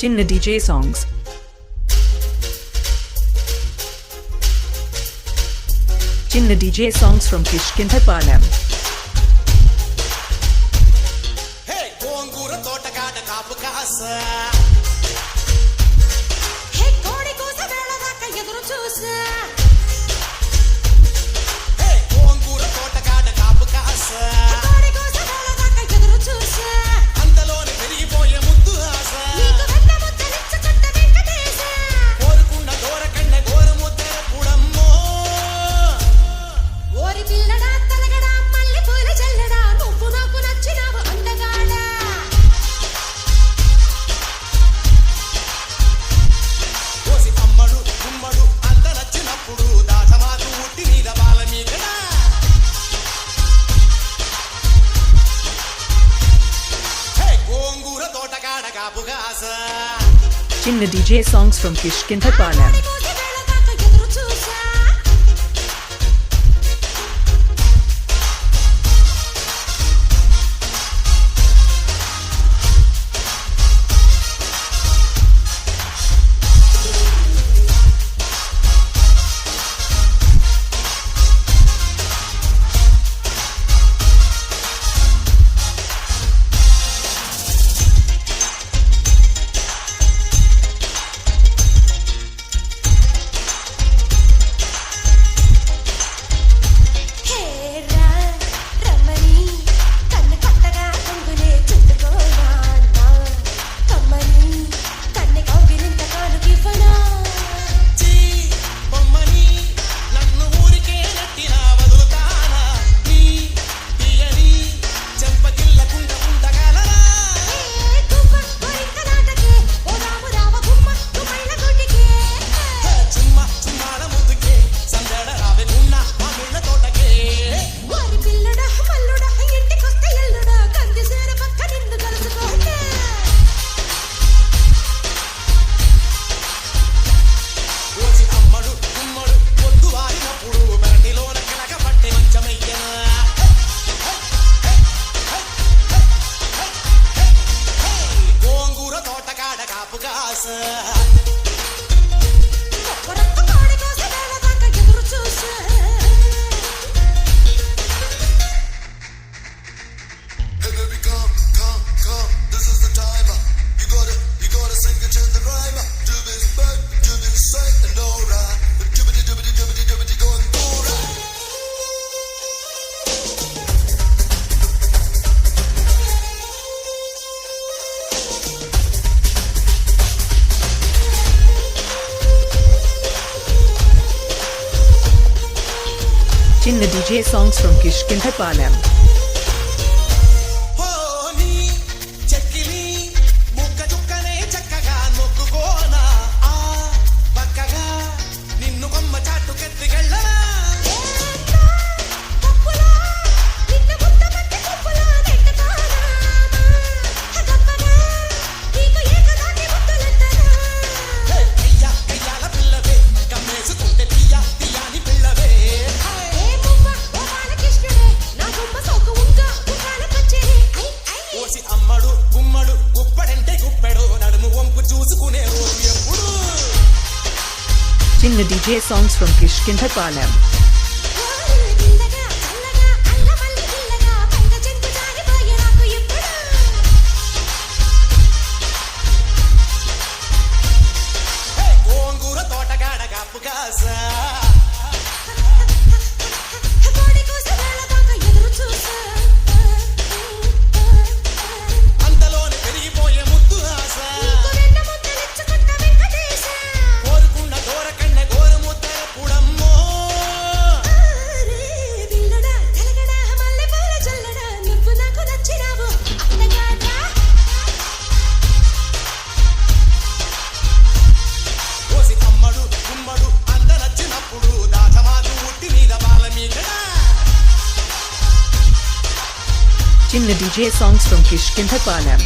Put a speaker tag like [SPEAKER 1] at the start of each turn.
[SPEAKER 1] Chinna DJ songs. Chinna DJ songs from Kishkinthapalem.
[SPEAKER 2] Hey, Gongura Totagada Kapukasa.
[SPEAKER 3] Hey, Kodi Kosa Vela Daka Yadru Chusa.
[SPEAKER 2] Hey, Gongura Totagada Kapukasa.
[SPEAKER 3] Kodi Kosa Vela Daka Yadru Chusa.
[SPEAKER 2] Antalone Peripoya Muttu Asa.
[SPEAKER 3] Neeku Vella Muttalichu Kotta Venkatesa.
[SPEAKER 2] Korukunda Dorakanna Goramuttara Pudammo.
[SPEAKER 3] Ori Pillada Talagada Malli Poola Jallada Nuvvu Naaku Nachinavu Andagada.
[SPEAKER 2] Osi Ammadu Gummadu Anda Nachinappudu Daasamaadu Utti Meeda Balamikada. Hey, Gongura Totagada Kapukasa.
[SPEAKER 1] Chinna DJ songs from Kishkinthapalem.
[SPEAKER 3] Kodi Kosa Vela Daka Yadru Chusa.
[SPEAKER 1] Chinna DJ songs from Kishkinthapalem.
[SPEAKER 2] అమ్మడు గుమ్మడు గుప్పడంటే గుప్పెడు నడుము వంపు చూసుకునే రోజు ఎప్పుడు.
[SPEAKER 1] Chinna DJ songs from Kishkinthapalem.
[SPEAKER 2] Hey, గోంగూర తోటకాడ కాపుకాసా. అంతలోనే పెరిగిపోయే ముద్దు ఆశ. కోరుకున్న దూరకన్న గోరుముద్దర పుడమ్మో. ఓసి అమ్మడు గుమ్మడు అంద నచ్చినప్పుడు దాచమాదు ఉట్టి మీద బాలమీకడా.
[SPEAKER 1] Chinna DJ songs from Kishkinthapalem.